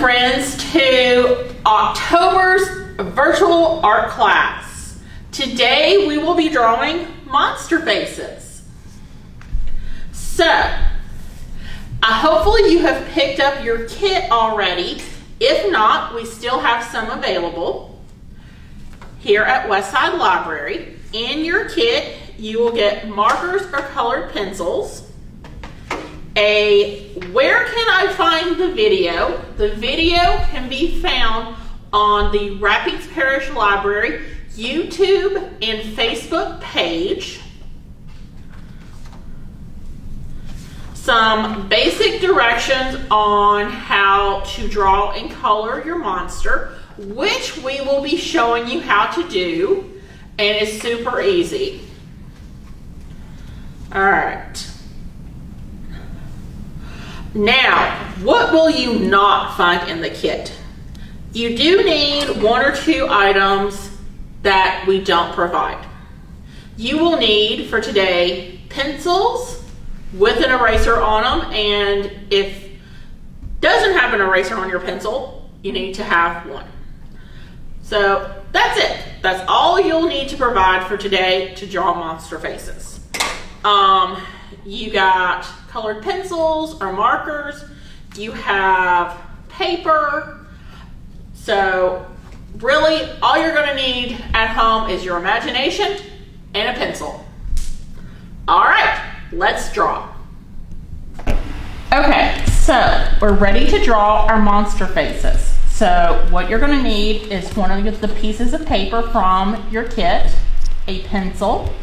friends, to October's virtual art class. Today we will be drawing monster faces. So, hopefully you have picked up your kit already. If not, we still have some available here at Westside Library. In your kit, you will get markers or colored pencils, where can I find the video? The video can be found on the Rapides Parish Library YouTube and Facebook page. Some basic directions on how to draw and color your monster, which we will be showing you how to do, and it's super easy. All right. Now, what will you not find in the kit? You do need one or two items that we don't provide. You will need, for today, pencils with an eraser on them, and if it doesn't have an eraser on your pencil, you need to have one. So that's it. That's all you'll need to provide for today to draw monster faces. You got colored pencils or markers, you have paper, so really all you're going to need at home is your imagination and a pencil. All right, let's draw. Okay, so we're ready to draw our monster faces. So what you're going to need is one of the pieces of paper from your kit, a pencil,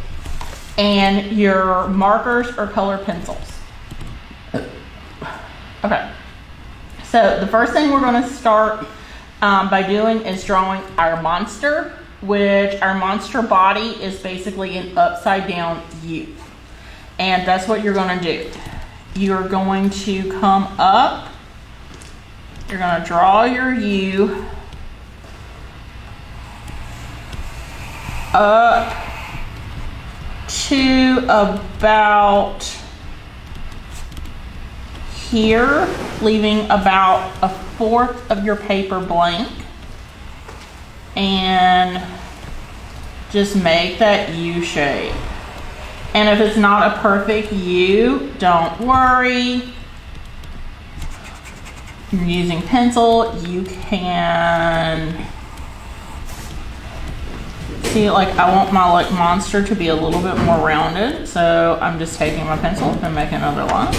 and your markers or color pencils. Okay, so the first thing we're going to start by doing is drawing our monster, which our monster body is basically an upside down U. And that's what you're going to do. You're going to come up, you're going to draw your U up to about here, leaving about a fourth of your paper blank, and just make that U shape. And if it's not a perfect U, don't worry. You're using pencil, you can see, like, I want my monster to be a little bit more rounded, so I'm just taking my pencil and making another line.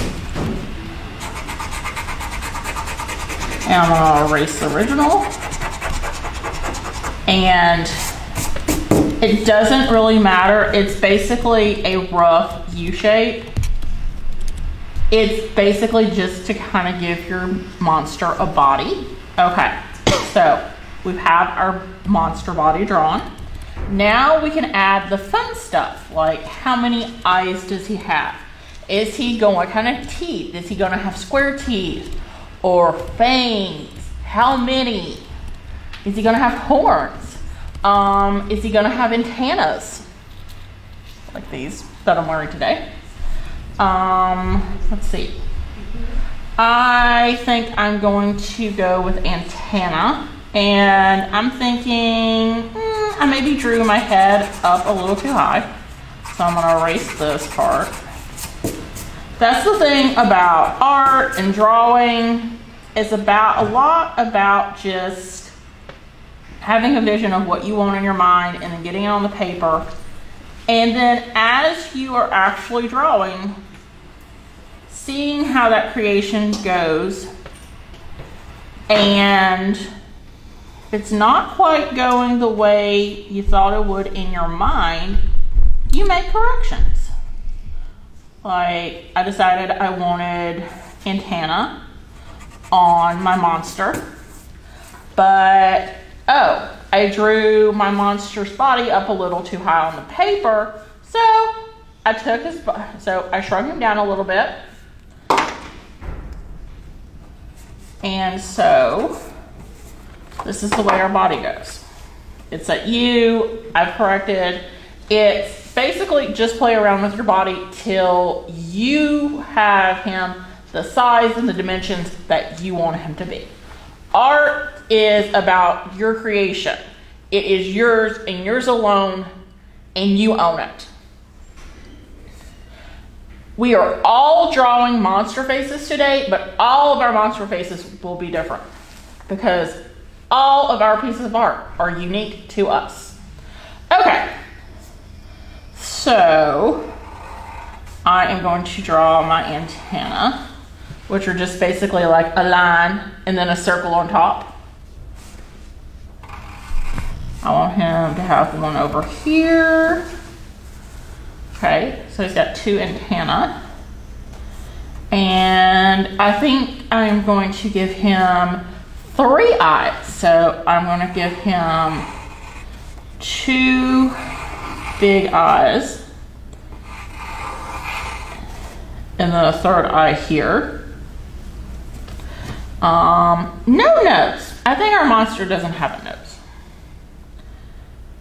And I'm gonna erase the original. And it doesn't really matter. It's basically a rough U shape. It's basically just to kind of give your monster a body. Okay, so we have our monster body drawn. Now we can add the fun stuff, like how many eyes does he have? Is he going, what kind of teeth? Is he gonna have square teeth or fangs? How many? Is he gonna have horns? Is he gonna have antennas? Like these that I'm wearing today. Let's see. I think I'm going to go with antenna, and I'm thinking I maybe drew my head up a little too high, so I'm gonna erase this part. That's the thing about art and drawing. It's about a lot about just having a vision of what you want in your mind and then getting it on the paper. And then as you are actually drawing, seeing how that creation goes, and if it's not quite going the way you thought it would in your mind, you make corrections. Like, I decided I wanted antenna on my monster, but I drew my monster's body up a little too high on the paper, so I shrunk him down a little bit. And so this is the way our body goes. It's at U, I've corrected. It's basically just play around with your body till you have him the size and the dimensions that you want him to be. Art is about your creation. It is yours and yours alone, and you own it. We are all drawing monster faces today, but all of our monster faces will be different because all of our pieces of art are unique to us. Okay, so I am going to draw my antenna, which are just basically like a line and then a circle on top. I want him to have one over here. Okay, so he's got 2 antennae. And I think I'm going to give him 3 eyes. So I'm going to give him 2 big eyes. And then a 3rd eye here. No nose. I think our monster doesn't have a nose.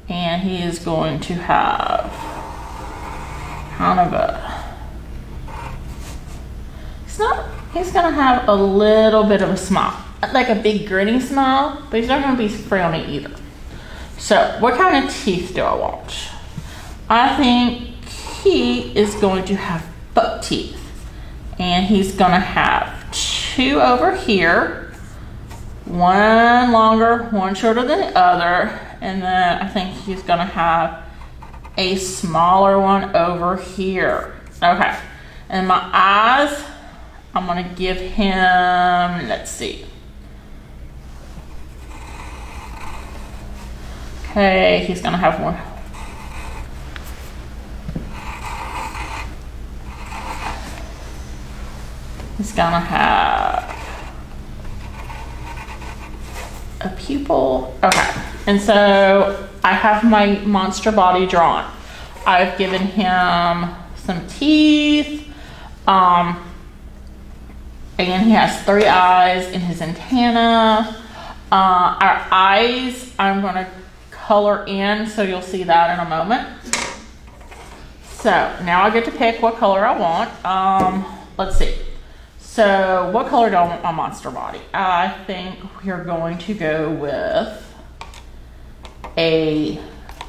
And he is going to have kind of he's gonna have a little bit of a smile. Like a big grinning smile, but he's not gonna be frowny either. So what kind of teeth do I want? I think he is going to have buck teeth. And he's gonna have 2 over here, one longer, one shorter than the other, and then I think he's gonna have a smaller one over here. Okay, and my eyes, I'm gonna give him, let's see. Okay, he's gonna have one. He's gonna have a pupil. Okay, and so I have my monster body drawn. I've given him some teeth, and he has 3 eyes in his antenna. Our eyes, I'm gonna color in, so you'll see that in a moment. So now I get to pick what color I want. Let's see. So what color do I want my monster body? I think we're going to go with a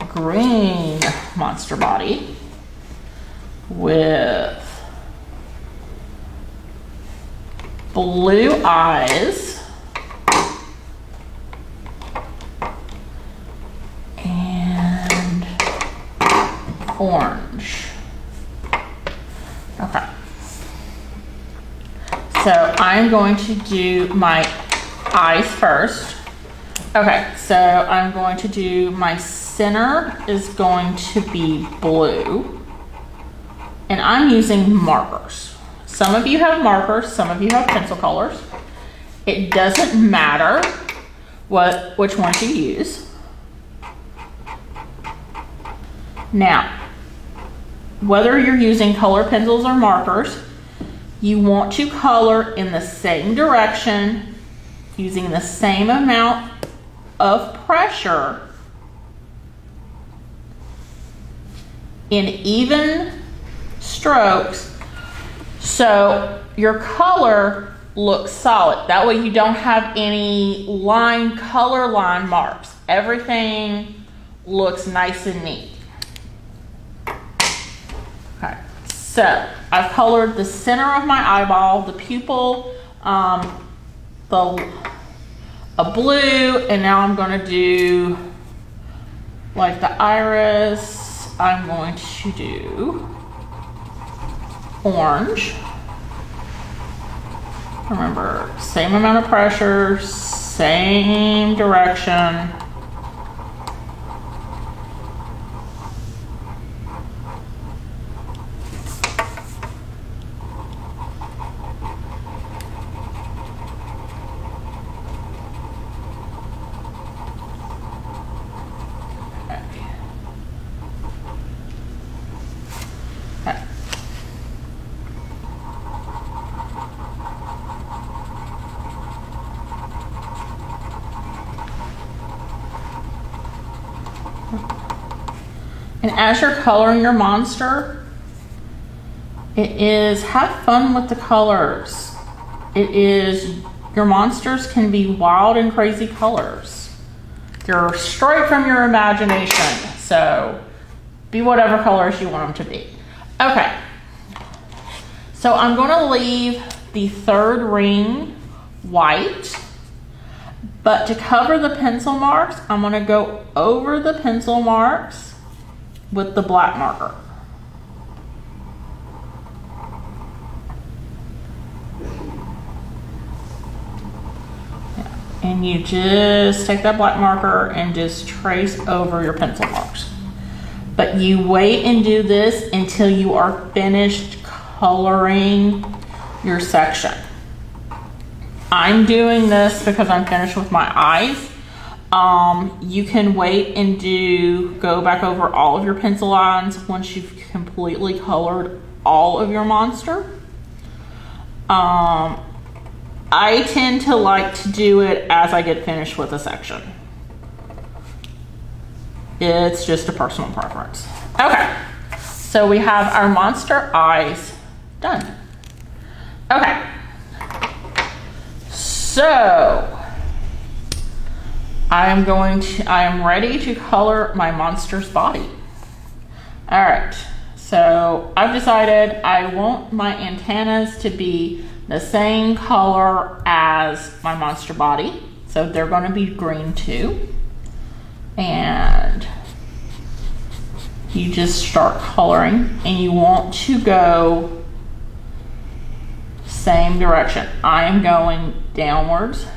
green monster body with blue eyes and orange. Okay. So I'm going to do my eyes first. Okay, so I'm going to do my center is going to be blue. And I'm using markers. Some of you have markers, some of you have pencil colors. It doesn't matter which ones you use. Now, whether you're using color pencils or markers, you want to color in the same direction, using the same amount of pressure in even strokes so your color looks solid. That way you don't have any color line marks. Everything looks nice and neat. Okay, so I've colored the center of my eyeball, the pupil, a blue, and now I'm going to do like the iris. I'm going to do orange. Remember, same amount of pressure, same direction. And as you're coloring your monster, have fun with the colors. It is Your monsters can be wild and crazy colors. They're straight from your imagination, so be whatever colors you want them to be. Okay, so I'm going to leave the third ring white, but to cover the pencil marks, I'm going to go over the pencil marks with the black marker. And you just take that black marker and just trace over your pencil marks. But you wait and do this until you are finished coloring your section. I'm doing this because I'm finished with my eyes. You can wait and go back over all of your pencil lines once you've completely colored all of your monster. I tend to like to do it as I get finished with a section. It's just a personal preference. Okay, so we have our monster eyes done. Okay, so I am ready to color my monster's body. All right, so I've decided I want my antennas to be the same color as my monster body. So they're going to be green too. And you just start coloring and you want to go same direction. I am going downwards,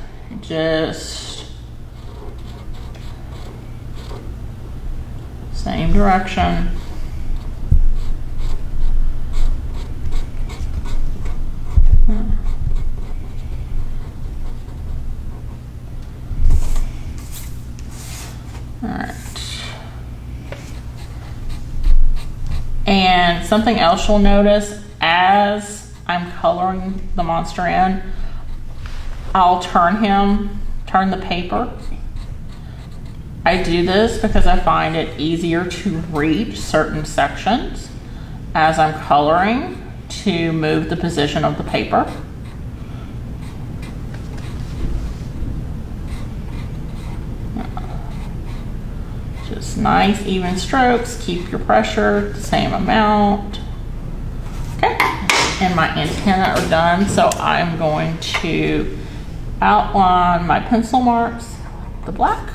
just same direction. And something else you'll notice as I'm coloring the monster in, I'll turn the paper. I do this because I find it easier to read certain sections as I'm coloring to move the position of the paper. Just nice even strokes, keep your pressure the same amount. Okay, and my antenna are done, so I'm going to outline my pencil marks with the black.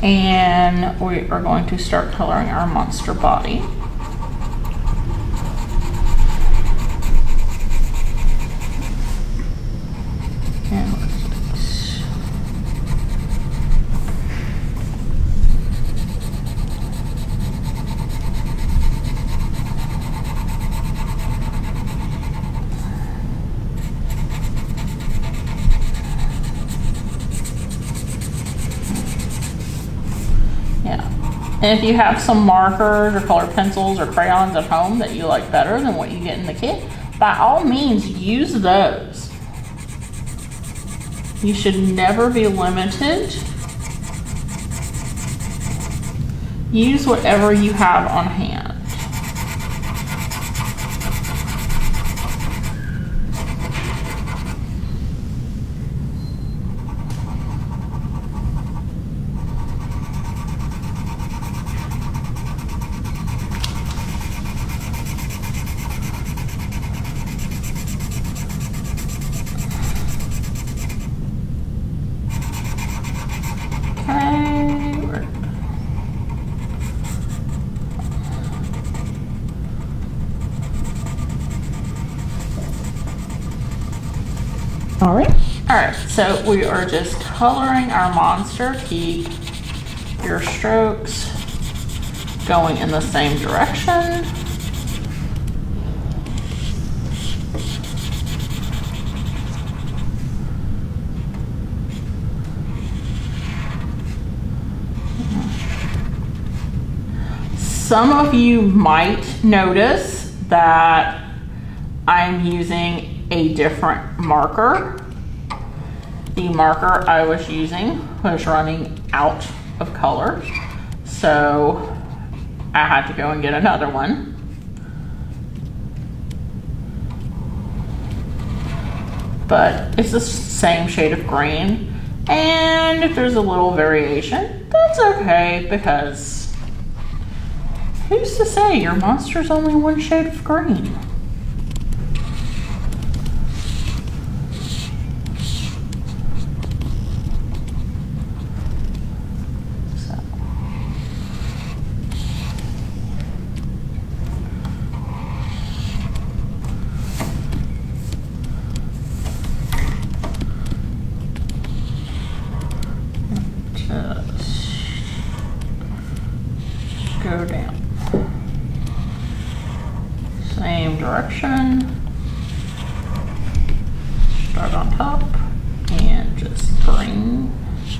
And we are going to start coloring our monster body. And if you have some markers or colored pencils or crayons at home that you like better than what you get in the kit, by all means use those. You should never be limited. Use whatever you have on hand. All right, so we are just coloring our monster. Keep your strokes going in the same direction. Some of you might notice that I'm using a different marker. The marker I was using was running out of color, so I had to go and get another one. But it's the same shade of green, and if there's a little variation, that's okay, because who's to say your monster's only one shade of green? Go down. Same direction. Start on top and just bring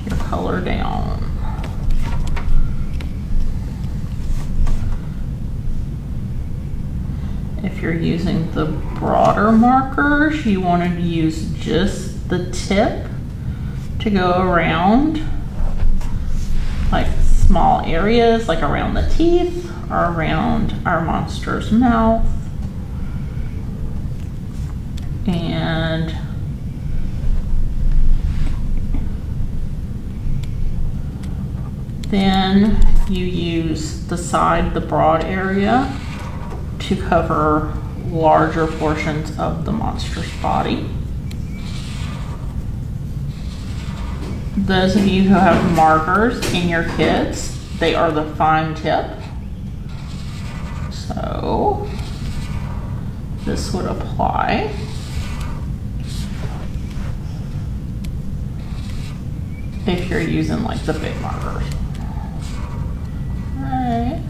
your color down. If you're using the broader markers, you want to use just the tip to go around, like small areas, like around the teeth or around our monster's mouth. And then you use the broad area to cover larger portions of the monster's body. Those of you who have markers in your kits, they are the fine tip. So this would apply. If you're using like the big markers. All right.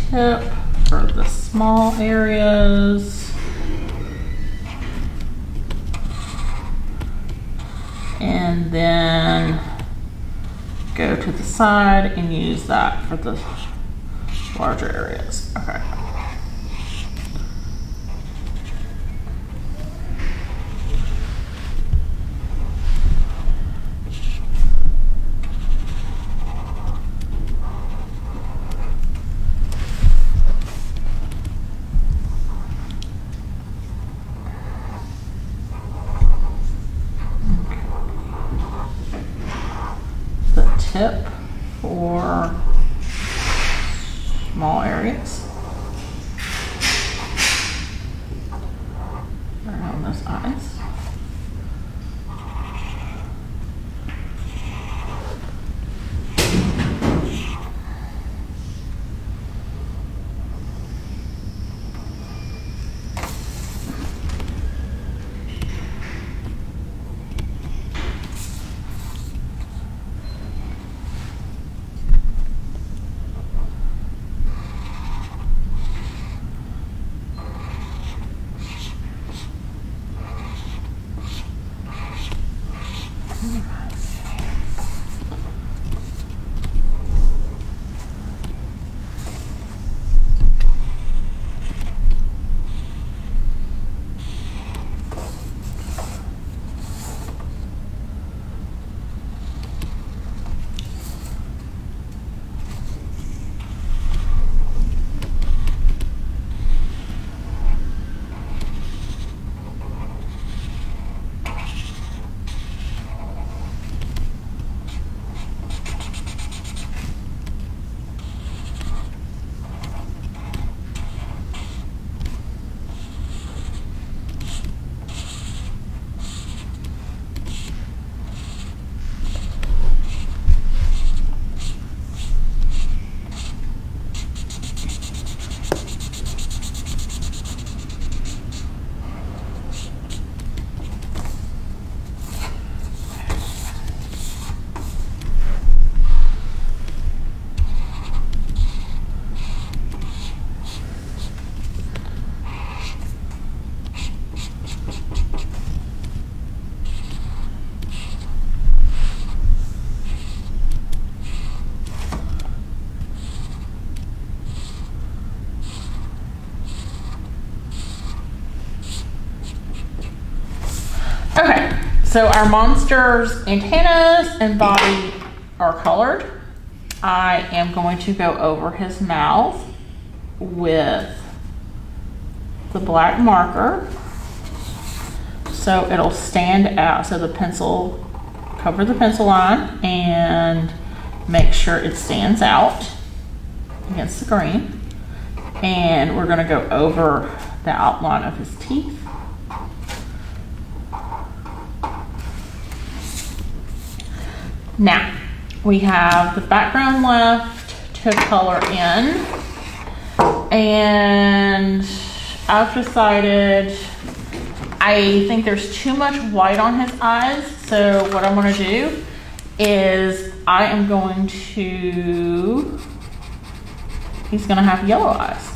Tip for the small areas, and then go to the side and use that for the larger areas. Okay. Tip for small areas around those eyes. So our monster's antennas and body are colored. I am going to go over his mouth with the black marker so it'll stand out. So the pencil, cover the pencil line and make sure it stands out against the green. And we're gonna go over the outline of his teeth. Now, we have the background left to color in, and I've decided I think there's too much white on his eyes, so what I'm gonna do is I am going to, he's gonna have yellow eyes.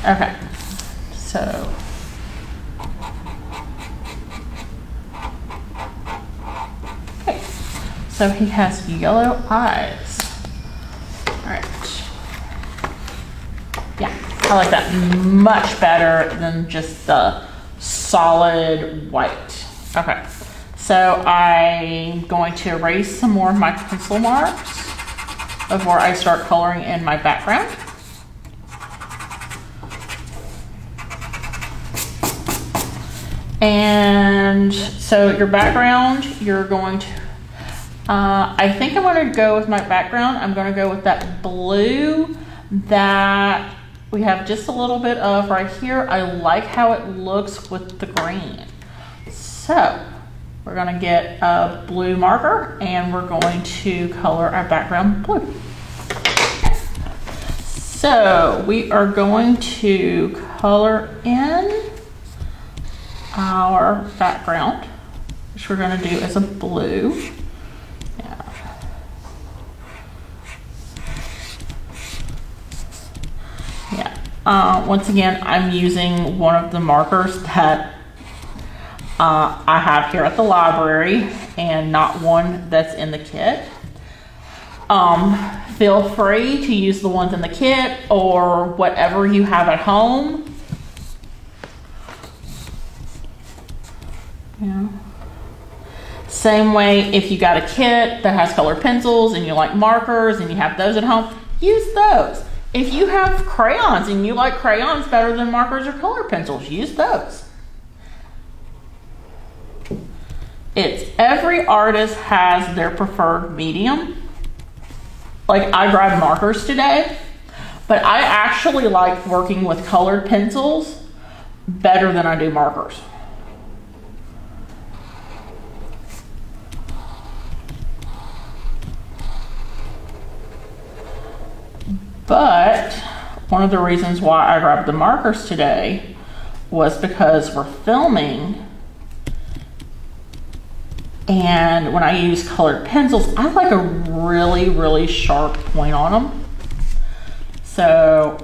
Okay, so so he has yellow eyes. All right, yeah, I like that much better than just the solid white. Okay, so I'm going to erase some more of my pencil marks before I start coloring in my background. And so your background, you're going to, I think I'm going to go with my background. I'm going to go with that blue that we have just a little bit of right here. I like how it looks with the green. So we're going to get a blue marker and we're going to color our background blue. So we are going to color in our background, which we're going to do as a blue. Once again, I'm using one of the markers that I have here at the library and not one that's in the kit. Feel free to use the ones in the kit or whatever you have at home. Yeah. Same way, if you got a kit that has colored pencils and you like markers and you have those at home, use those. If you have crayons and you like crayons better than markers or colored pencils, use those. It's every artist has their preferred medium. Like I grabbed markers today, but I actually like working with colored pencils better than I do markers. But one of the reasons why I grabbed the markers today was because we're filming, and when I use colored pencils, I like a really, really sharp point on them. So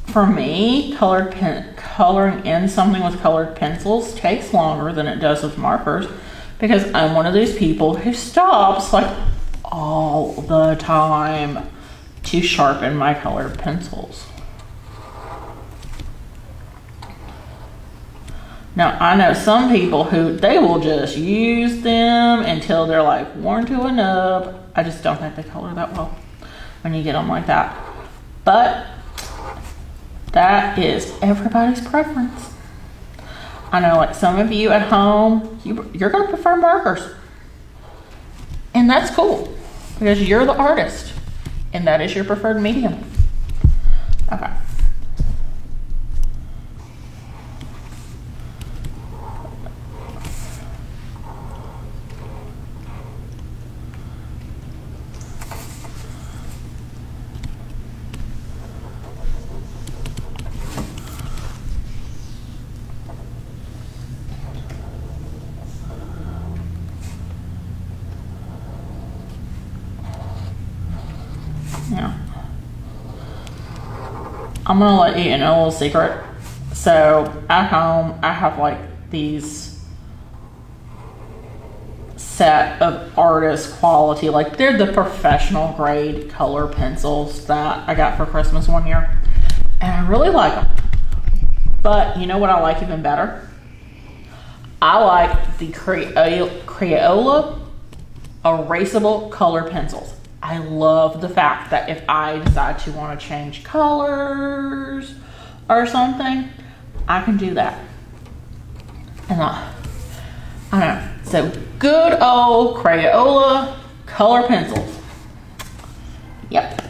for me, coloring in something with colored pencils takes longer than it does with markers because I'm one of those people who stops like all the time to sharpen my colored pencils. Now I know some people who they will just use them until they're like worn to a nub. I just don't think they color that well when you get them like that. But that is everybody's preference. I know like some of you at home, you're gonna prefer markers. And that's cool because you're the artist. And that is your preferred medium. Okay. Yeah. I'm gonna let you in a little secret. So at home, I have like these set of artist quality, like they're the professional grade color pencils that I got for Christmas one year. And I really like them. But you know what I like even better? I like the Crayola erasable color pencils. I love the fact that if I decide to want to change colors or something, I can do that. And I don't know. So good old Crayola color pencils. Yep.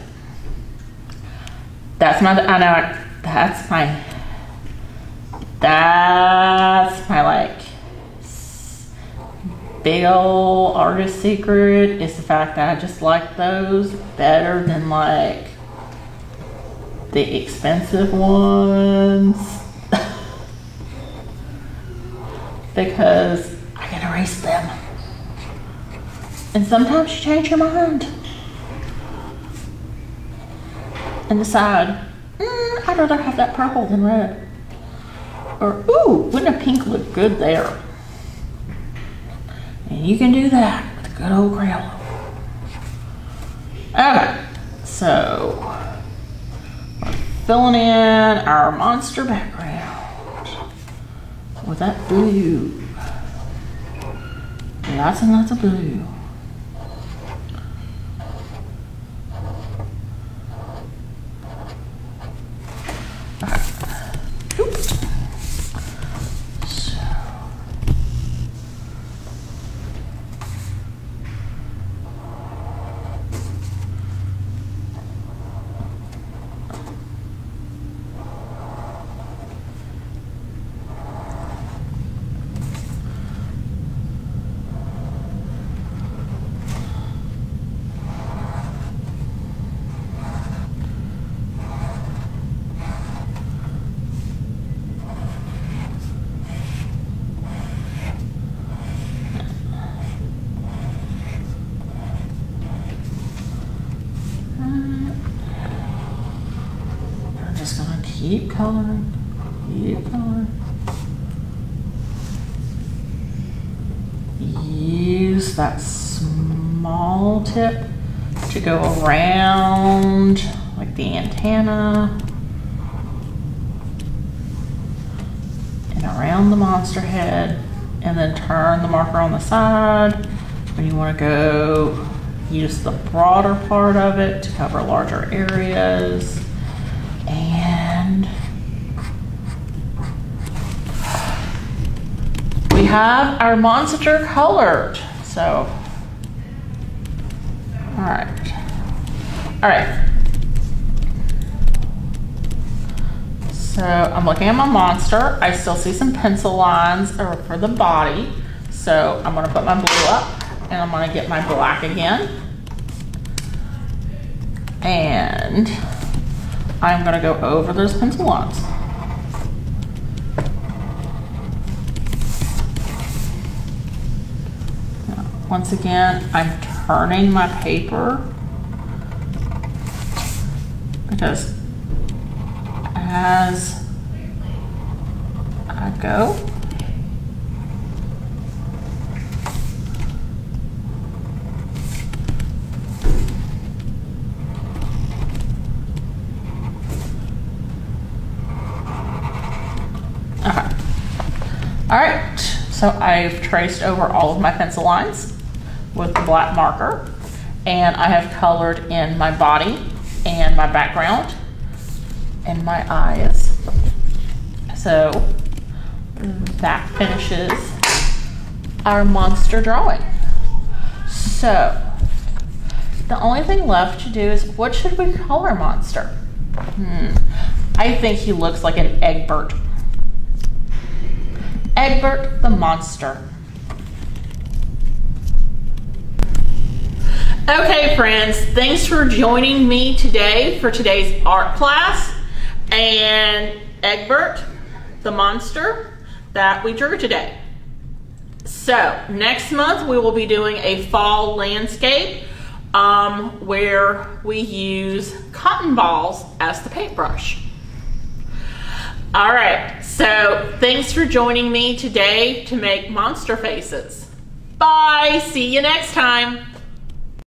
That's my, I know, that's my like big old artist secret, is the fact that I just like those better than like the expensive ones. Because I can erase them. And sometimes you change your mind and decide, I'd rather have that purple than red. Or, ooh, wouldn't a pink look good there? And you can do that with a good old Crayola. Okay, so we're filling in our monster background with that blue. Lots and lots of blue. Keep coloring, keep coloring. Use that small tip to go around like the antenna and around the monster head, and then turn the marker on the side. When you want to go, use the broader part of it to cover larger areas. And we have our monster colored. So, all right. So I'm looking at my monster. I still see some pencil lines for the body. So I'm gonna put my blue up and I'm gonna get my black again. And I'm gonna go over those pencil lines. Now, once again, I'm turning my paper because as I go, all right, so I've traced over all of my pencil lines with the black marker, and I have colored in my body and my background and my eyes. So that finishes our monster drawing. So the only thing left to do is, what should we call our monster? I think he looks like an Egbert. Egbert the monster. Okay, friends, thanks for joining me today for today's art class and Egbert the monster that we drew today. So next month we will be doing a fall landscape. where we use cotton balls as the paintbrush. All right, so thanks for joining me today to make monster faces. Bye, see you next time.